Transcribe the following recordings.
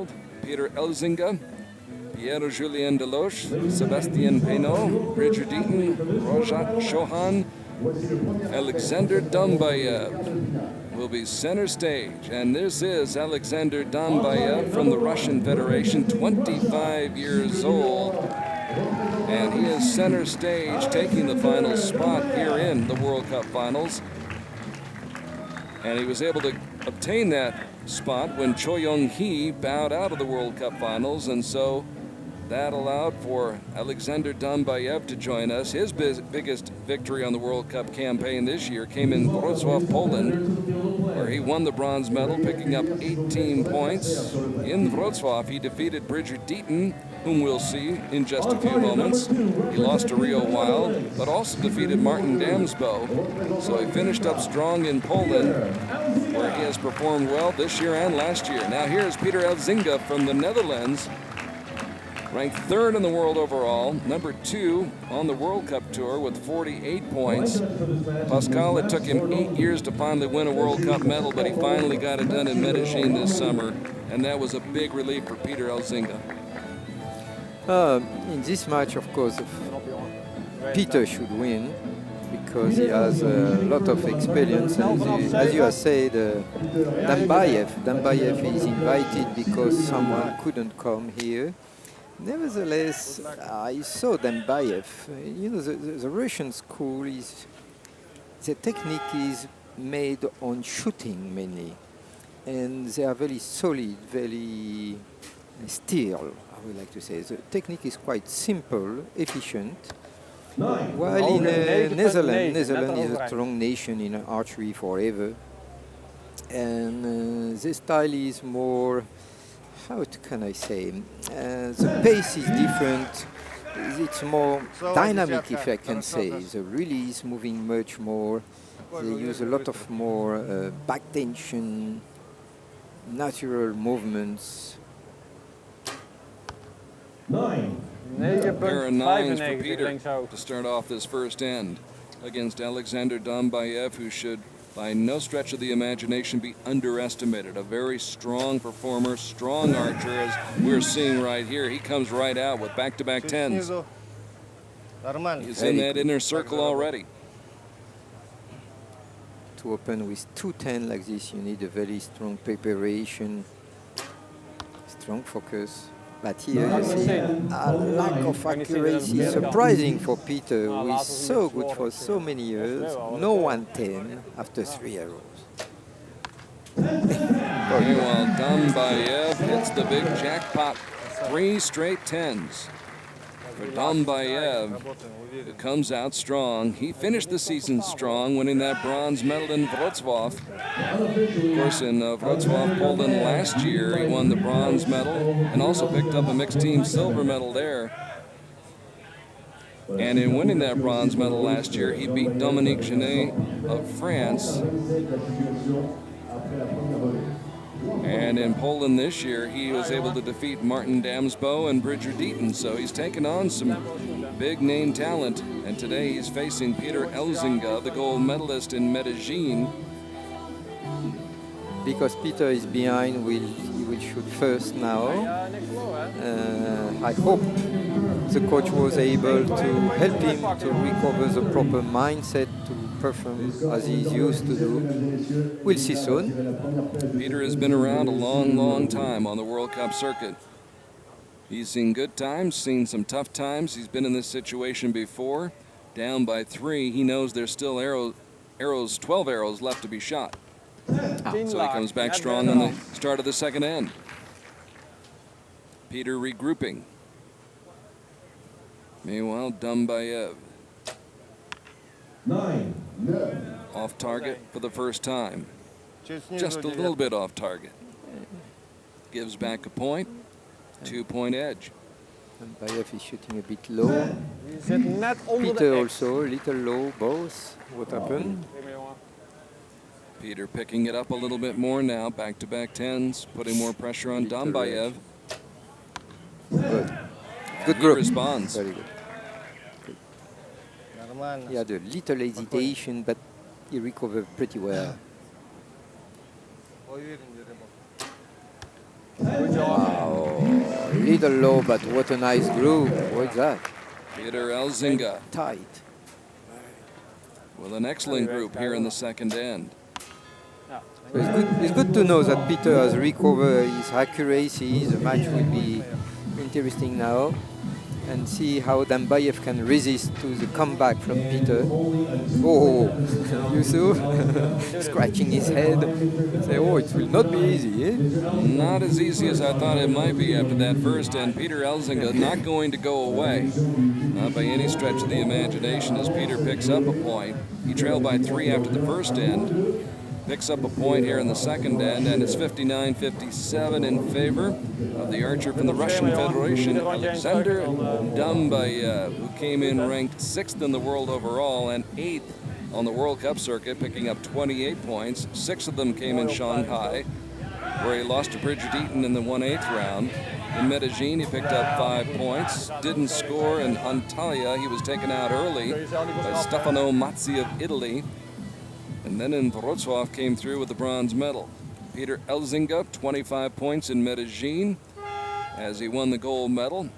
world. Peter Elzinga, Pierre-Julien Deloche, Sébastien Peynaud, Richard Deaton, Rojat Chauhan, Alexander Dambaev will be center stage. And this is Alexander Dambaev from the Russian Federation, 25 years old. And he is center stage, taking the final spot here in the World Cup Finals. And he was able to obtain that spot when Cho Young-hee bowed out of the World Cup Finals, and so that allowed for Alexander Dambaev to join us. His biggest victory on the World Cup campaign this year came in Wrocław, Poland, where he won the bronze medal, picking up 18 points. In Wrocław, he defeated Richard Deaton, whom we'll see in just a few moments. He lost to Rio Wild, but also defeated Martin Damsbo. So he finished up strong in Poland, where he has performed well this year and last year. Now here's Peter Elzinga from the Netherlands, ranked third in the world overall, number 2 on the World Cup Tour with 48 points. Pascal, it took him 8 years to finally win a World Cup medal, but he finally got it done in Medellin this summer, and that was a big relief for Peter Elzinga. In this match, of course, Peter should win because he has a lot of experience. As you have said, Dambaev is invited because someone couldn't come here. Nevertheless, I saw Dambaev. You know, the Russian school the technique is made on shooting mainly, and they are very solid, very still, I would like to say. The technique is quite simple, efficient. While in Netherlands is a strong nation in archery forever, and the style is more, how can I say, the pace is different. It's more dynamic, if I can say. The release moving much more. They use a lot of more back tension, natural movements. A pair of 9s for Peter to start off this first end against Alexander Dambaev, who should by no stretch of the imagination be underestimated. A very strong performer, strong archer, as we're seeing right here. He comes right out with back-to-back 10s. He's in that inner circle already. To open with 2-10 like this, you need a very strong preparation, strong focus. But here you see a lack of accuracy, surprising for Peter, who is so good for so many years. No 110 after 3 arrows. Meanwhile, Dambaev hits the big jackpot. 3 straight 10s. For Dambaev, who comes out strong. He finished the season strong, winning that bronze medal in Wrocław. Of course, in Wrocław, Poland last year, he won the bronze medal and also picked up a mixed team silver medal there. And in winning that bronze medal last year, he beat Dominique Genet of France. And in Poland this year, he was able to defeat Martin Damsbo and Richard Deaton. So he's taken on some big name talent. And today he's facing Peter Elzinga, the gold medalist in Medellin. Because Peter is behind, he will shoot first now. I hope the coach was able to help him to recover the proper mindset to perform as he's used to do. We'll see soon. Peter has been around a long, long time on the World Cup circuit. He's seen good times, seen some tough times. He's been in this situation before. Down by 3, he knows there's still 12 arrows left to be shot. So he comes back strong on the start of the second end. Peter regrouping. Meanwhile, Dambaev. Off target for the first time. Just a little bit off target. Gives back a point. 2-point edge. Dambaev is shooting a bit low. Peter also a little low, both. What happened? Peter picking it up a little bit more now. Back-to-back 10s, putting more pressure on Dambaev. Good group. He responds. Very good. He had a little hesitation, but he recovered pretty well. Wow. Little low, but what a nice groove. What's that? Peter Elzinga Tight. with an excellent group here in the second end. So it's good to know that Peter has recovered his accuracy. The match will be interesting now. And see how Dambaev can resist to the comeback from Peter. Oh, you saw? Scratching his head. Say, oh, it will not be easy, eh? Not as easy as I thought it might be after that first end. Peter Elzinga not going to go away. Not by any stretch of the imagination as Peter picks up a point. He trailed by 3 after the first end. Picks up a point here in the second end, and it's 59-57 in favor of the archer from the Russian Federation, Alexander Dambaev, who came in ranked 6th in the world overall and 8th on the World Cup circuit, picking up 28 points. 6 of them came in Shanghai, where he lost to Bridget Eaton in the 1/8 round. In Medellin, he picked up 5 points. Didn't score in Antalya. He was taken out early by Stefano Mazzi of Italy. And then in Wrocław came through with the bronze medal. Peter Elzinga, 25 points in Medellin as he won the gold medal.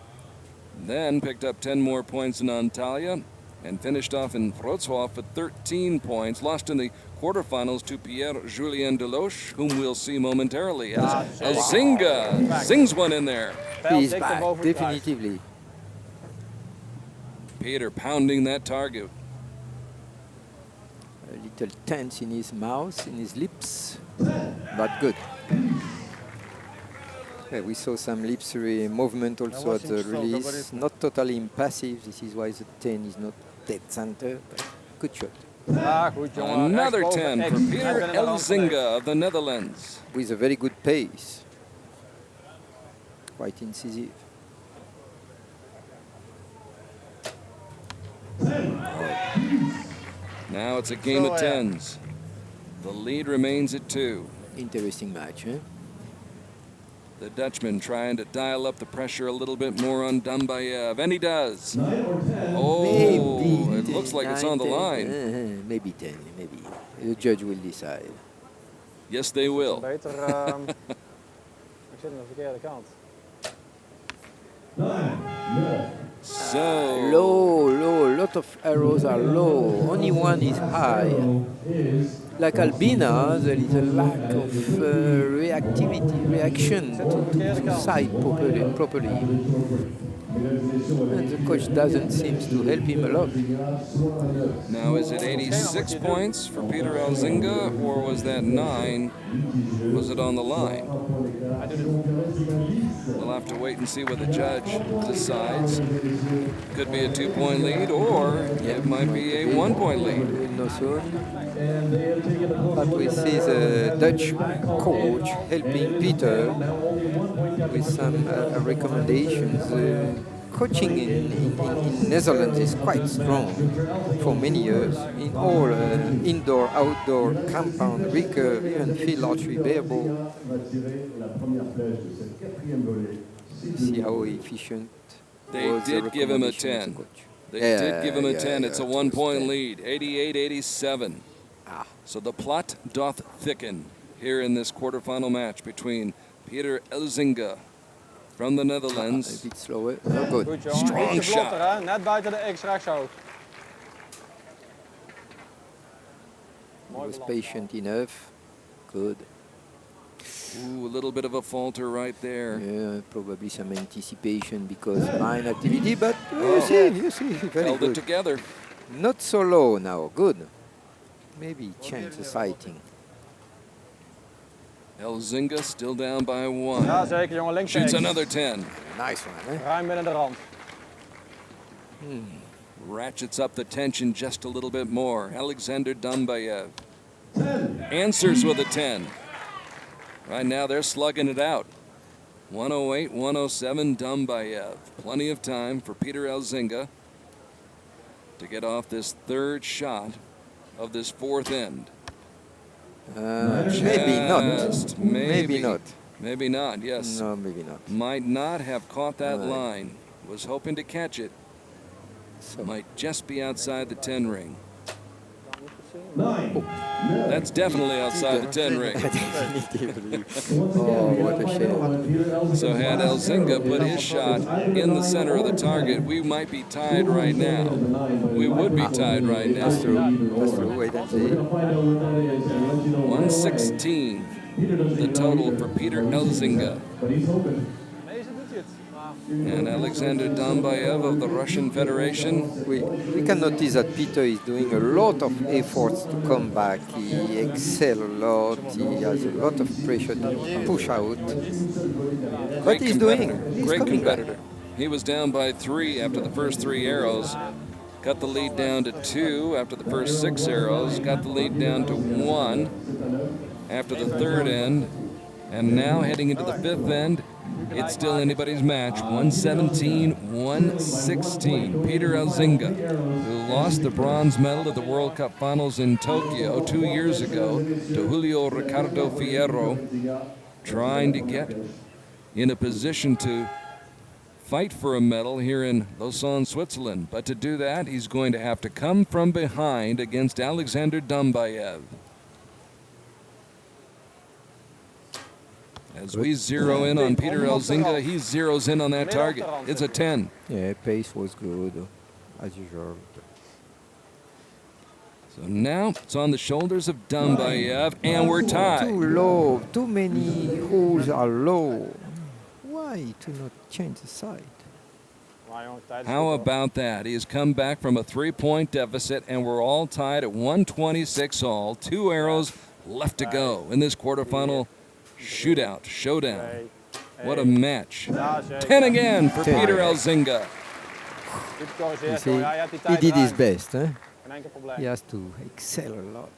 Then picked up 10 more points in Antalya and finished off in Wrocław with 13 points. Lost in the quarterfinals to Pierre-Julien Deloche, whom we'll see momentarily as Elzinga sings one in there. He's back, definitively. Peter pounding that target. A little tense in his mouth, in his lips, but good. Yeah, we saw some lips movement also at the release. Not totally impassive. This is why the 10 is not dead center, but good shot. Another 10 for Peter Elzinga of the Netherlands. With a very good pace. Quite incisive. Now it's a game of 10s. The lead remains at 2. Interesting match, eh? The Dutchman trying to dial up the pressure a little bit more on Dambaev, and he does. Oh, maybe it looks like it's on the line. Maybe 10, maybe. The judge will decide. Yes, they will. Ik zit aan de verkeerde kant. So low, lot of arrows are low. Only one is high. Like Albina, there is a lack of reaction to sight properly. And the coach doesn't seem to help him a lot. now is it 86 points for Peter Elzinga, or was that 9? Was it on the line? We'll have to wait and see what the judge decides. Could be a 2-point lead, or it might be a 1-point lead. We'll know soon. But we see the Dutch coach helping Peter with some recommendations. Coaching in Netherlands is quite strong for many years. In all indoor, outdoor, compound, recurve, even field archery, barebow. See how efficient. They did give him a 10. They did give him a 10. It's a 1-point lead, 88-87. So the plot doth thicken here in this quarterfinal match between Peter Elzinga from the Netherlands. A bit slower. Oh, good. Strong shot. Net buiten de X rechtshoog. He was patient enough. Good. Ooh, a little bit of a falter right there. Yeah, probably some anticipation because mine activity, but you see, very Held good. it together. Not so low now. Good. Maybe chance the sighting. Elzinga still down by 1. Ja, zeker jongen, links. Shoots another 10. Nice one, eh? Ruim binnen de rand. Ratchets up the tension just a little bit more. Alexander Dambaev answers with a 10. Right now they're slugging it out. 108, 107 Dambaev. Plenty of time for Peter Elzinga to get off this third shot of this fourth end. Maybe not. Maybe not. Maybe not, yes. No, maybe not. Might not have caught that line. Was hoping to catch it. So Might just be outside the 10 ring. That's definitely outside the 10 ring. Definitively. Oh, what a shame. So had Elzinga put his shot in the center of the target, we might be tied right now. We would be tied right now. That's true. That's true. Wait and see. 116, the total for Peter Elzinga. And Alexander Dambaev of the Russian Federation. We can notice that Peter is doing a lot of efforts to come back. He excels a lot. He has a lot of pressure to push out. But he's doing. He's Great coming competitor. back. He was down by 3 after the first 3 arrows. Got the lead down to 2 after the first 6 arrows. Got the lead down to 1 after the 3rd end. And now heading into the 5th end, it's still anybody's match. 117-116. Peter Elzinga, who lost the bronze medal at the World Cup Finals in Tokyo 2 years ago to Julio Ricardo Fierro, trying to get in a position to fight for a medal here in Lausanne, Switzerland. But to do that, he's going to have to come from behind against Alexander Dambaev. As we zero in on Peter Elzinga, he zeroes in on that target. It's a 10. Yeah, pace was good, as usual. So now it's on the shoulders of Dambaev, and we're tied. Too low. Too many holes are low. Why to not change the side? How about that? He has come back from a 3-point deficit, and we're all tied at 126 all. 2 arrows left to go in this quarterfinal showdown. What a match. 10 again for Peter Elzinga. You see, he did his best. He has to excel a lot,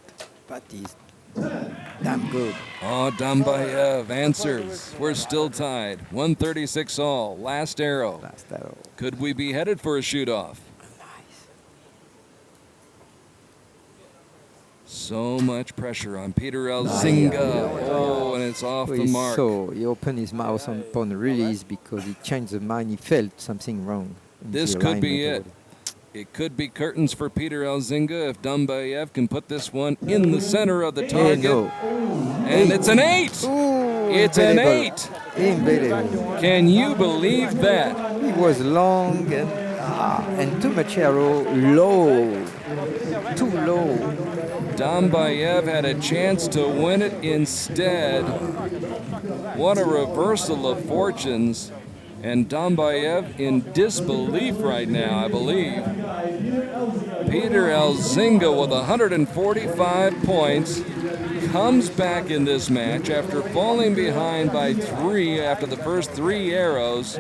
but he's damn good. Oh, Dambaev answers. We're still tied. 136 all. Last arrow. Could we be headed for a shoot-off? So much pressure on Peter Elzinga. Oh, and it's off the mark. So he opened his mouth upon release because he changed the mind. He felt something wrong. This could be it. It could be curtains for Peter Elzinga if Dambaev can put this one in the center of the target. And it's an 8. It's an 8. Unbelievable. Can you believe that? It was long and too much arrow, low, too low. Dambaev had a chance to win it instead. What a reversal of fortunes. And Dambaev in disbelief right now, I believe. Peter Elzinga with 145 points comes back in this match after falling behind by 3 after the first 3 arrows.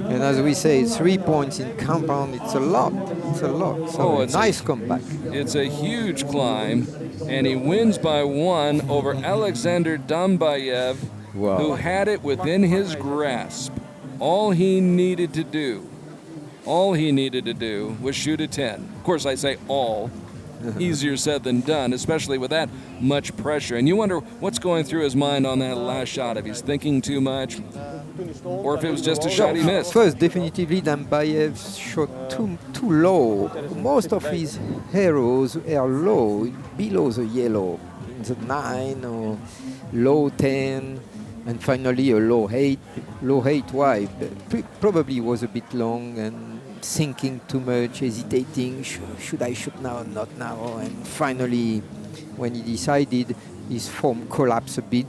And as we say, 3 points in compound, it's a lot. It's a lot. So it's a nice comeback. It's a huge climb, and he wins by 1 over Alexander Dambaev, who had it within his grasp. All he needed to do was shoot a 10. Of course, I say all. Easier said than done, especially with that much pressure. And you wonder what's going through his mind on that last shot, if he's thinking too much, or if it was just a shot he missed. First, definitively, Dambaev shot too low. Most of his arrows are low, below the yellow, the 9 or low 10, and finally a low 8. Low 8 wide. Probably was a bit long and thinking too much, hesitating. Should I shoot now or not now? And finally, when he decided, his form collapsed a bit.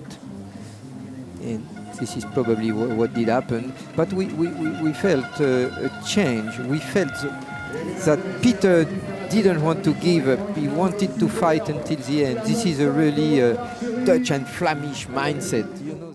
And this is probably what did happen. But we felt a change. We felt that Peter didn't want to give up. He wanted to fight until the end. This is a really Dutch and Flemish mindset. You know.